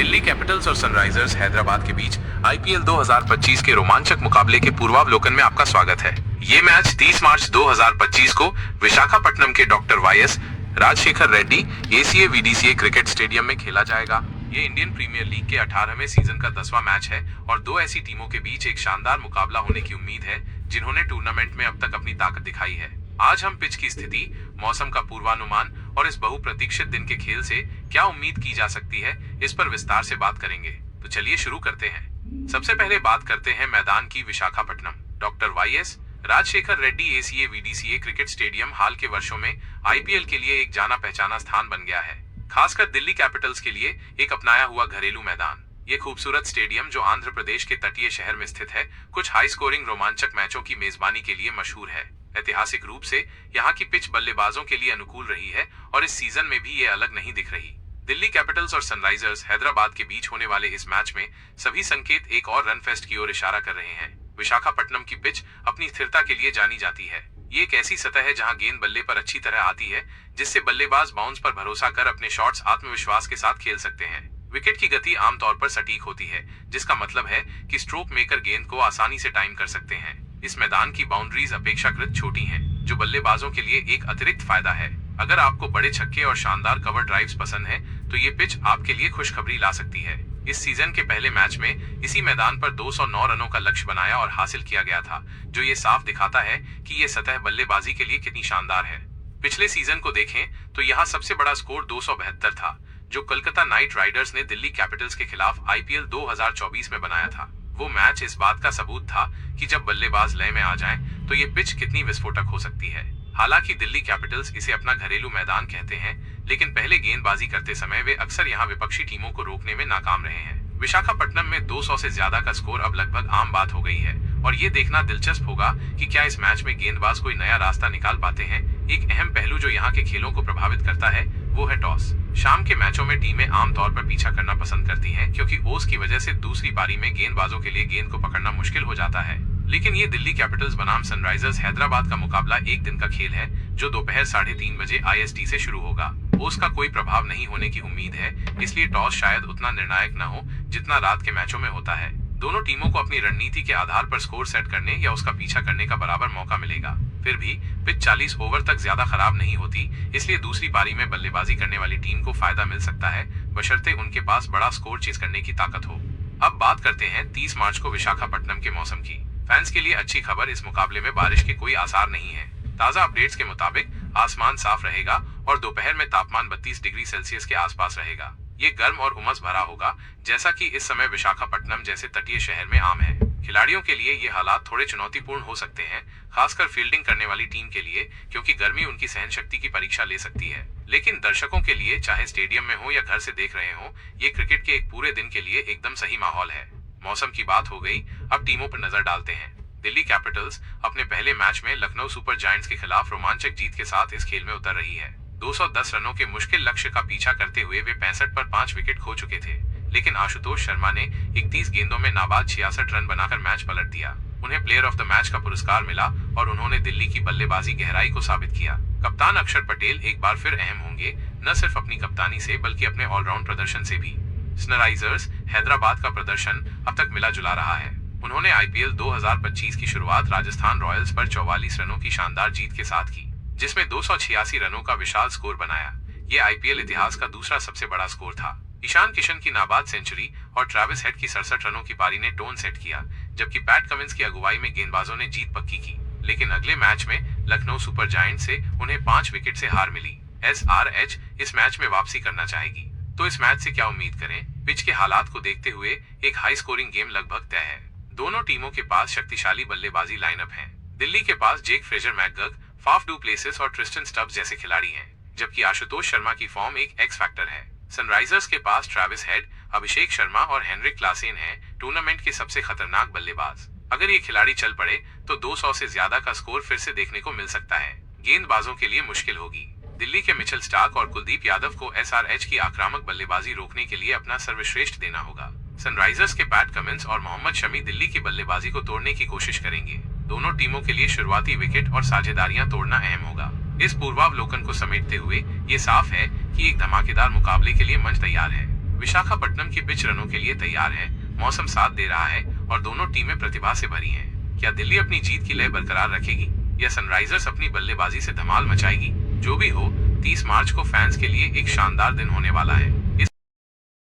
Delhi Capitals और Sunrisers Hyderabad के बीच IPL 2025 के रोमांचक मुकाबले के पूर्वावलोकन में आपका स्वागत है। ये मैच 30 मार्च 2025 को विशाखापट्टनम के doctor YS Rajasekhara Reddy ACA VDCA cricket stadium में खेला जाएगा। ये इंडियन प्रीमियर लीग के 18वें सीजन का 10वां मैच है और दो ऐसी टीमों के बीच एक शानदार मुकाबला होने की उम्मीद है जिन्होंने टूर्नामेंट में अब तक अपनी ताकत दिखाई है। आज हम पिच की स्थिति, मौसम का पूर्वानुमान और इस बहुप्रतीक्षित दिन के खेल से क्या उम्मीद की जा सकती है, इस पर विस्तार से बात करेंगे। तो चलिए शुरू करते हैं। सबसे पहले बात करते हैं मैदान की। Visakhapatnam doctor YS Rajasekhara Reddy ACA VDCA cricket stadium हाल के वर्षों में आईपीएल के लिए एक जाना पहचाना स्थान बन गया है, खासकर दिल्ली कैपिटल्स के लिए एक अपनाया हुआ घरेलू मैदान। ये खूबसूरत स्टेडियम जो आंध्र प्रदेश के तटीय शहर में स्थित है, कुछ हाई स्कोरिंग रोमांचक मैचों की मेजबानी के लिए मशहूर है। ऐतिहासिक रूप से यहाँ की पिच बल्लेबाजों के लिए अनुकूल रही है और इस सीजन में भी ये अलग नहीं दिख रही। दिल्ली कैपिटल्स और सनराइजर्स हैदराबाद के बीच होने वाले इस मैच में सभी संकेत एक और रन फेस्ट की ओर इशारा कर रहे हैं। विशाखापट्टनम की पिच अपनी स्थिरता के लिए जानी जाती है। ये एक ऐसी सतह है जहां गेंद बल्ले पर अच्छी तरह आती है, जिससे बल्लेबाज बाउंस पर भरोसा कर अपने शॉट्स आत्मविश्वास के साथ खेल सकते हैं। विकेट की गति आमतौर पर सटीक होती है, जिसका मतलब है कि स्ट्रोक मेकर गेंद को आसानी से टाइम कर सकते हैं। इस मैदान की बाउंड्रीज अपेक्षाकृत छोटी हैं, जो बल्लेबाजों के लिए एक अतिरिक्त फायदा है। अगर आपको बड़े छक्के और शानदार कवर ड्राइव्स पसंद है, तो ये पिच आपके लिए खुशखबरी ला सकती है। इस सीजन के पहले मैच में इसी मैदान पर 209 रनों का लक्ष्य बनाया और हासिल किया गया था, जो ये साफ दिखाता है कि ये सतह बल्लेबाजी के लिए कितनी शानदार है। पिछले सीजन को देखें तो यहाँ सबसे बड़ा स्कोर 272 था, जो कोलकाता नाइट राइडर्स ने दिल्ली कैपिटल्स के खिलाफ आईपीएल 2024 में बनाया था। वो मैच इस बात का सबूत था कि जब बल्लेबाज लय में आ जाएं, तो ये पिच कितनी विस्फोटक हो सकती है। हालांकि दिल्ली कैपिटल्स इसे अपना घरेलू मैदान कहते हैं, लेकिन पहले गेंदबाजी करते समय वे अक्सर यहाँ विपक्षी टीमों को रोकने में नाकाम रहे हैं। विशाखापट्टनम में 200 से ज्यादा का स्कोर अब लगभग आम बात हो गई है और ये देखना दिलचस्प होगा कि क्या इस मैच में गेंदबाज कोई नया रास्ता निकाल पाते हैं। एक अहम पहलू जो यहाँ के खेलों को प्रभावित करता है वो है टॉस। शाम के मैचों में टीमें आमतौर पर पीछा करना पसंद करती हैं, क्योंकि ओस की वजह से दूसरी पारी में गेंदबाजों के लिए गेंद को पकड़ना मुश्किल हो जाता है। लेकिन ये दिल्ली कैपिटल्स बनाम सनराइजर्स हैदराबाद का मुकाबला एक दिन का खेल है, जो दोपहर 3:30 बजे आईएसटी से शुरू होगा। ओस का कोई प्रभाव नहीं होने की उम्मीद है, इसलिए टॉस शायद उतना निर्णायक न हो जितना रात के मैचों में होता है। दोनों टीमों को अपनी रणनीति के आधार पर स्कोर सेट करने या उसका पीछा करने का बराबर मौका मिलेगा। फिर भी पिच 40 ओवर तक ज्यादा खराब नहीं होती, इसलिए दूसरी पारी में बल्लेबाजी करने वाली टीम को फायदा मिल सकता है, बशर्ते उनके पास बड़ा स्कोर चेज करने की ताकत हो। अब बात करते हैं 30 मार्च को विशाखापट्टनम के मौसम की। फैंस के लिए अच्छी खबर, इस मुकाबले में बारिश के कोई आसार नहीं है। ताजा अपडेट्स के मुताबिक आसमान साफ रहेगा और दोपहर में तापमान 32 डिग्री सेल्सियस के आसपास रहेगा। ये गर्म और उमस भरा होगा, जैसा कि इस समय विशाखापट्टनम जैसे तटीय शहर में आम है। खिलाड़ियों के लिए ये हालात थोड़े चुनौतीपूर्ण हो सकते हैं, खासकर फील्डिंग करने वाली टीम के लिए, क्योंकि गर्मी उनकी सहन शक्ति की परीक्षा ले सकती है। लेकिन दर्शकों के लिए, चाहे स्टेडियम में हो या घर से देख रहे हो, ये क्रिकेट के एक पूरे दिन के लिए एकदम सही माहौल है। मौसम की बात हो गई, अब टीमों पर नजर डालते हैं। दिल्ली कैपिटल्स अपने पहले मैच में लखनऊ सुपर जायंट्स के खिलाफ रोमांचक जीत के साथ इस खेल में उतर रही है। 210 रनों के मुश्किल लक्ष्य का पीछा करते हुए वे 65 पर 5 विकेट खो चुके थे, लेकिन आशुतोष शर्मा ने 31 गेंदों में नाबाद 66 रन बनाकर मैच पलट दिया। उन्हें प्लेयर ऑफ द मैच का पुरस्कार मिला और उन्होंने दिल्ली की बल्लेबाजी गहराई को साबित किया। कप्तान अक्षर पटेल एक बार फिर अहम होंगे, न सिर्फ अपनी कप्तानी से बल्कि अपने ऑलराउंड प्रदर्शन से भी। सनराइजर्स हैदराबाद का प्रदर्शन अब तक मिला जुला रहा है। उन्होंने आईपीएल 2025 की शुरुआत राजस्थान रॉयल्स पर 44 रनों की शानदार जीत के साथ की, जिसमें 286 रनों का विशाल स्कोर बनाया। ये आईपीएल इतिहास का दूसरा सबसे बड़ा स्कोर था। ईशान किशन की नाबाद सेंचुरी और ट्रेविस हेड की 67 रनों की पारी ने टोन सेट किया, जबकि पैट कमिंस की अगुवाई में गेंदबाजों ने जीत पक्की की। लेकिन अगले मैच में लखनऊ सुपर जायंट्स से उन्हें 5 विकेट से हार मिली। एसआरएच इस मैच में वापसी करना चाहेगी, तो इस मैच से क्या उम्मीद करें? पिच के हालात को देखते हुए एक हाई स्कोरिंग गेम लगभग तय है। दोनों टीमों के पास शक्तिशाली बल्लेबाजी लाइनअप है। दिल्ली के पास Jake Fraser McGurk, Faf du Plessis और ट्रिस्टन स्टब्स जैसे खिलाड़ी हैं, जबकि आशुतोष शर्मा की फॉर्म एक एक्स फैक्टर है। सनराइजर्स के पास ट्रेविस हेड, अभिषेक शर्मा और हेनरिक क्लासेन हैं, टूर्नामेंट के सबसे खतरनाक बल्लेबाज। अगर ये खिलाड़ी चल पड़े तो 200 से ज्यादा का स्कोर फिर से देखने को मिल सकता है। गेंदबाजों के लिए मुश्किल होगी। दिल्ली के मिचेल स्टार्क और कुलदीप यादव को एसआरएच की आक्रामक बल्लेबाजी रोकने के लिए अपना सर्वश्रेष्ठ देना होगा। सनराइजर्स के पैट कमिंस और मोहम्मद शमी दिल्ली की बल्लेबाजी को तोड़ने की कोशिश करेंगे। दोनों टीमों के लिए शुरुआती विकेट और साझेदारियां तोड़ना अहम होगा। इस पूर्वावलोकन को समेटते हुए ये साफ है कि एक धमाकेदार मुकाबले के लिए मंच तैयार है। विशाखापट्टनम की पिच रनों के लिए तैयार है, मौसम साथ दे रहा है और दोनों टीमें प्रतिभा से भरी हैं। क्या दिल्ली अपनी जीत की लय बरकरार रखेगी या सनराइजर्स अपनी बल्लेबाजी से धमाल मचाएगी? जो भी हो, 30 मार्च को फैंस के लिए एक शानदार दिन होने वाला है।